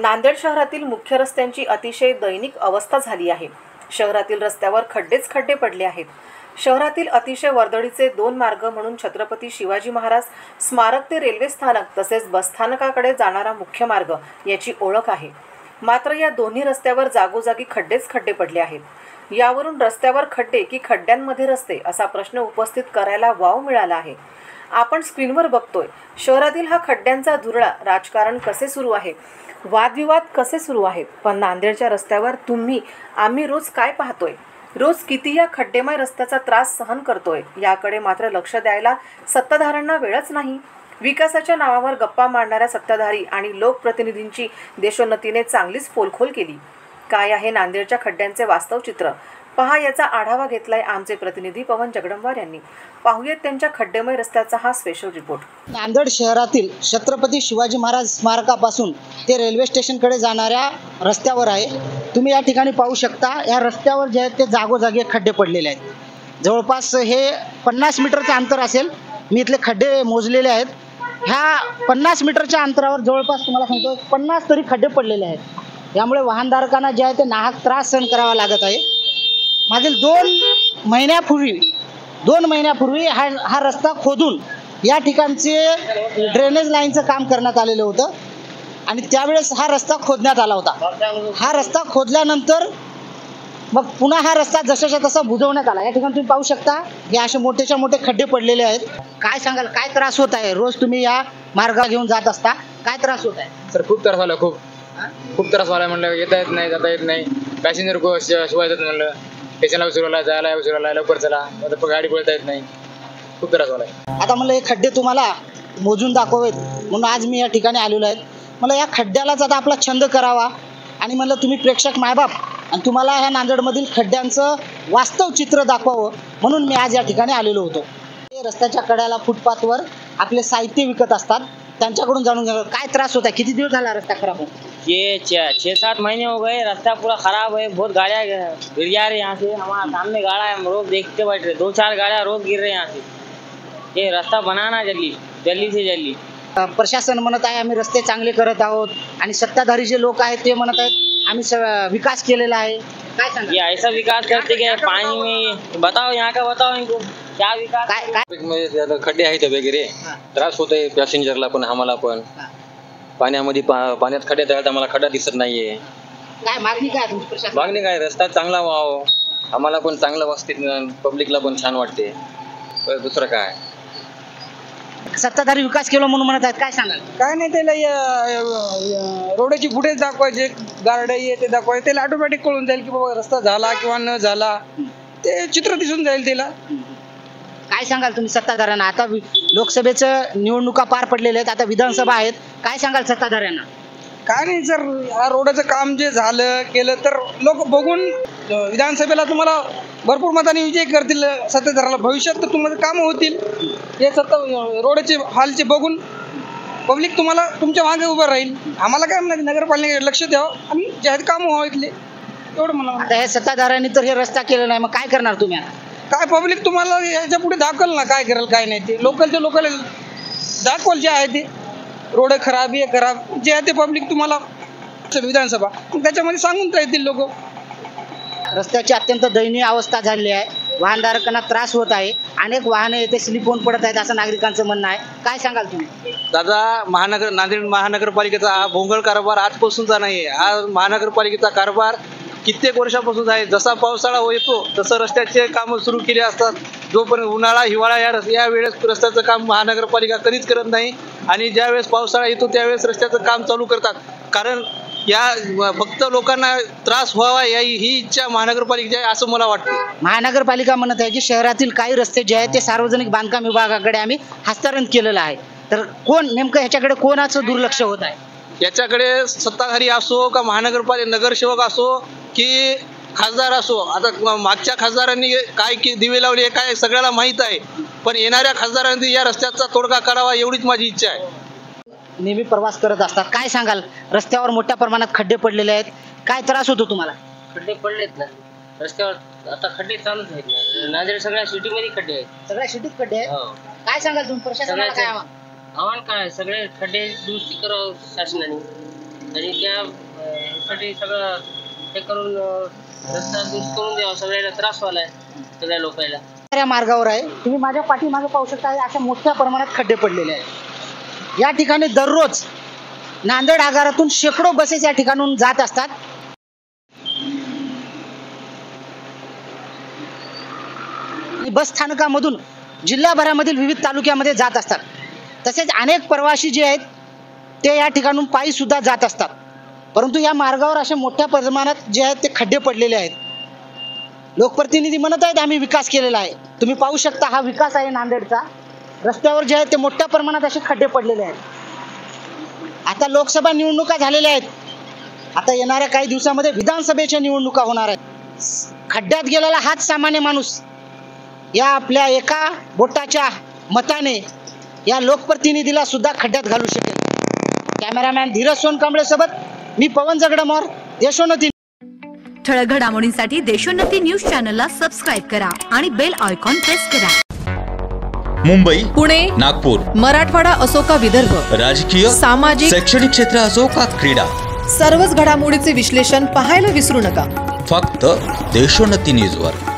नांदेड शहरातील मुख्य रस्त्यांची अतिशय दैनिक अवस्था झाली आहे। शहरातील रस्त्यावर खड्डेच खड्डे पडले आहेत। शहरातील अतिशय वर्दळीचे दोन मार्ग म्हणून छत्रपती शिवाजी महाराज स्मारक ते रेल्वे स्थानक तसेच बसस्थानकाकडे जाणारा मुख्य मार्ग याची ओळख आहे। मात्र या दोन्ही रस्त्यावर जागोजागी खड्डेच खड्डे पडले आहेत। यावरून रस्त्यावर खड्डे की खड्ड्यांमध्ये रस्ते असा प्रश्न उपस्थित करायला वाव मिळाला आहे। आपण स्क्रीनवर बघतोय, शहरातील हा खड्ड्यांचा धुरळा राजकारण कसे सुरू आहे, वादविवाद कसे सुरू आहेत, पण नांदेडच्या रस्त्यावर आम्ही रोज काय पाहतोय, रोज किती या खड्डेमय रस्त्याचा त्रास सहन करतोय, याकडे मात्र लक्ष द्यायला सत्ताधाऱ्यांना वेळच नाही। विकासाच्या नावावर गप्पा मारणाऱ्या सत्ताधारी आणि लोकप्रतिनिधींची देशोन्नतीने चांगलीच पोलखोल केली। काय आहे नांदेडच्या खड्ड्यांचे वास्तव चित्र, पहा याचा आढावा घेतलाय आमचे प्रतिनिधी पवन जगदंबार यांनी। पाहूयात त्यांच्या खड्डेमय रस्त्याचा हा स्पेशल रिपोर्ट। नांदेड शहरातील छत्रपती शिवाजी महाराज स्मारकापासून ते रेल्वे स्टेशनकडे जाणाऱ्या रस्त्यावर आहे। तुम्ही या ठिकाणी पाहू शकता, या रस्त्यावर जे आहेत ते जागोजागी खड्डे पडलेले आहेत। जवळपास हे 50 मीटरचं अंतर असेल। मी इथले खड्डे मोजलेले आहेत। ह्या 50 मीटरच्या अंतरावर जवळपास तुम्हाला सांगतो 50 तरी खड्डे पडलेले आहेत। यामुळे वाहनधारकांना जे आहे ते नाहक त्रास सहन करावा लागत आहे। मागील 2 महिन्यापूर्वी हा रस्ता खोदून या ठिकाणचे ड्रेनेज लाईनचं काम करण्यात आलेलं होतं आणि त्यावेळेस हा रस्ता खोदण्यात आला होता। हा रस्ता खोदल्यानंतर मग पुन्हा हा रस्ता जशाच्या तसा बुजवण्यात आला। या ठिकाणी तुम्ही पाहू शकता, हे असे मोठेच्या मोठे खड्डे पडलेले आहेत। काय सांगाल, काय त्रास होत आहे? रोज तुम्ही या मार्गावर घेऊन जात असता, काय त्रास होत आहे? सर खूप त्रास झाला, खूप त्रास झाला। म्हणलं येता येत नाही, जाता येत नाही, पॅसेंजर शिवाय येतात, म्हणलं स्टेशनला उशिराला जायला लवकर चला, गाडी पळता येत नाही, खूप त्रास झाला। आता म्हणलं हे खड्डे तुम्हाला मोजून दाखवावेत म्हणून आज मी या ठिकाणी आलेलो आहे। मला या खड्ड्यालाच आता आपला छंद करावा आणि म्हणलं तुम्ही प्रेक्षक मायबाप आणि तुम्हाला ह्या नांदेडमधील खड्ड्यांचं वास्तव चित्र दाखवावं म्हणून मी आज या ठिकाणी आलेलो होतो। रस्त्याच्या कड्याला फुटपाथवर आपले साहित्य विकत असतात, त्यांच्याकडून जाणून घ्यावं काय त्रास होता, किती दिवस झाला रस्ता खराब होऊन? ये 6-7 महीने हो गए, रास्ता पूरा खराब है। बहुत गाड़ियाँ गिर जा रही है यहाँ से। हमारे सामने गाड़ा है, हम रोज देखते बैठ रहे, 2-4 गाड़ियाँ रोज गिर रही है यहाँ से। ये रास्ता बनाना जल्दी से जल्दी। प्रशासन म्हणत आहे आम्ही रस्ते चांगले करत आहोत आणि सत्ताधारी जे लोक आहेत ते म्हणत आहेत आम्ही विकास केलेला आहे। काय सांगा, ये ऐसा विकास करते कि पानी में बताओ, यहाँ का बताओ इनको क्या विकास। काय खड्डे आहेत वगैरे, त्रास होत आहे पॅसेंजरला पण आम्हाला पण। पाण्यात खड्डे आहेत, आम्हाला खड्डा दिसत नाहीये। काय मागणी काय तुमची प्रशासन? मागणी काय, रस्ता चांगला व्हावं, आम्हाला पण चांगलं वाटते, पब्लिकला पण छान वाटते, दुसरं काय। सत्ताधारी विकास केला म्हणून म्हणत आहेत, काय सांगाल? काय नाही, त्याला रोडची फुटेज दाखवायचे, गार्ड ते दाखवायचे, त्याला ऑटोमॅटिक कळून जाईल की बाबा रस्ता झाला किंवा न झाला, ते चित्र दिसून जाईल त्याला। काय सांगाल तुम्ही सत्ताधाऱ्यांना? आता लोकसभेचं निवडणुका पार पडलेल्या आहेत, आता विधानसभा आहेत, काय सांगाल सत्ताधाऱ्यांना? काय नाही सर, हा रोडचं काम जे केलं तर लोक बघून विधानसभेला तुम्हाला भरपूर मताने विजय करतील सत्ताधाऱ्याला। भविष्यात तर तुम्हाला कामं होतील, हे रोडचे हालचे बघून पब्लिक तुम्हाला तुमच्या मागे उभं राहील। आम्हाला काय म्हणा, नगरपालिकेकडे लक्ष द्यावं आणि जाहीर कामं व्हावं इथले, एवढं मला। आता हे सत्ताधाऱ्यांनी तर हे रस्ता केला नाही, मग काय करणार तुम्ही आता? काय पब्लिक तुम्हाला याच्या पुढे दाखवल ना, काय करेल काय नाही, ते लोकल दाखवल जे आहे ते, रोड खराब हे खराब जे आहे ते पब्लिक तुम्हाला विधानसभा त्याच्यामध्ये सांगून येतील लोक। रस्त्याची अत्यंत दयनीय अवस्था झालेली आहे, वाहनधारकांना त्रास होत आहे, अनेक वाहने येथे स्लिप होऊन पडत आहेत असं नागरिकांचं म्हणणं आहे। काय सांगाल तुम्ही? दादा, नांदेड महानगरपालिकेचा हा भोंगळ कारभार आजपासूनचा नाही आहे। हा महानगरपालिकेचा कारभार कित्येक वर्षापासून आहे। जसा पावसाळा येतो तसं रस्त्याचे कामं सुरू केले असतात। जोपर्यंत उन्हाळा हिवाळा या वेळेस रस्त्याचं काम महानगरपालिका कधीच करत नाही आणि ज्यावेळेस पावसाळा येतो त्यावेळेस रस्त्याचं काम चालू करतात, कारण या फक्त लोकांना त्रास व्हावा ही इच्छा महानगरपालिकेची आहे असं मला वाटतं। महानगरपालिका म्हणत आहे की शहरातील काही रस्ते जे आहेत ते सार्वजनिक बांधकाम विभागाकडे आम्ही हस्तांतरित केलेलं आहे, तर नेमकं ह्याच्याकडे कोणाचं दुर्लक्ष होत आहे? याच्याकडे सत्ताधारी असो का महानगरपालिका नगरसेवक असो की खासदार असो, आता मागच्या खासदारांनी काय दिवे लावले काय सगळ्याला माहीत आहे, पण येणाऱ्या खासदारांनी या रस्त्याचा तोडगा करावा एवढीच माझी इच्छा आहे। नेहमी प्रवास करत असतात, काय सांगाल? रस्त्यावर मोठ्या प्रमाणात खड्डे पडलेले आहेत, काय त्रास होतो तुम्हाला? खड्डे पडलेत ना रस्त्यावर, आता खड्डे चालूच आहेत। नांदेड सगळ्या सिटीमध्ये खड्डे आहेत, सगळ्या सिटीत खड्डे आहेत। काय सांगाल तुम्ही प्रशासनाला? काय आव्हान काय, सगळे खड्डे दुरुस्ती करावं शासनाने। आणि त्यासाठी सगळं हे करून रस्ता दुरुस्त करून द्यावा. सगळ्याला त्रास व्हायलाय सगळ्या लोकांना. या मार्गावर आहे, तुम्ही माझ्या पाठीमागे पाहू शकता, अशा मोठ्या प्रमाणात खड्डे पडलेले आहेत. या ठिकाणी दररोज नांदेड आगारातून शेकडो बसेस या ठिकाणून जात असतात. बस स्थानकामधून जिल्हाभरामधील विविध तालुक्यामध्ये जात असतात. तसेच अनेक प्रवासी जे आहेत ते या ठिकाणून पायी सुद्धा जात असतात. परंतु या मार्गावर अशा मोठ्या प्रमाणात जे आहेत ते खड्डे पडलेले आहेत. लोकप्रतिनिधी म्हणत आहेत आम्ही विकास केलेला आहे. तुम्ही पाहू शकता हा विकास आहे नांदेडचा. रस्त्यावर जे आहेत ते मोठ्या प्रमाणात असे खड्डे पडलेले आहेत. आता लोकसभा निवडणुका झालेल्या आहेत. आता येणाऱ्या काही दिवसामध्ये विधानसभेच्या निवडणुका होणार आहेत. खड्ड्यात गेलेला हाच सामान्य माणूस या आपल्या एका बोटाच्या मताने या लोकप्रतिनिधीला सुद्धा खड्ड्यात घालू शकेल. कॅमेरामॅन धीरज सोनकांबळे सोबत मी पवन जगडमोर, देशोन्नती. ठळक घडामोडींसाठी देशोन्नती न्यूज चॅनलला सबस्क्राईब करा आणि बेल आयकॉन प्रेस करा. मुंबई, पुणे, नागपूर, मराठवाडा असो का विदर्भ, राजकीय, सामाजिक, शैक्षणिक क्षेत्र असो का क्रीडा, सर्वच घडामोडीचे विश्लेषण पाहायला विसरू नका. फक्त देशोन्नती न्यूजवर.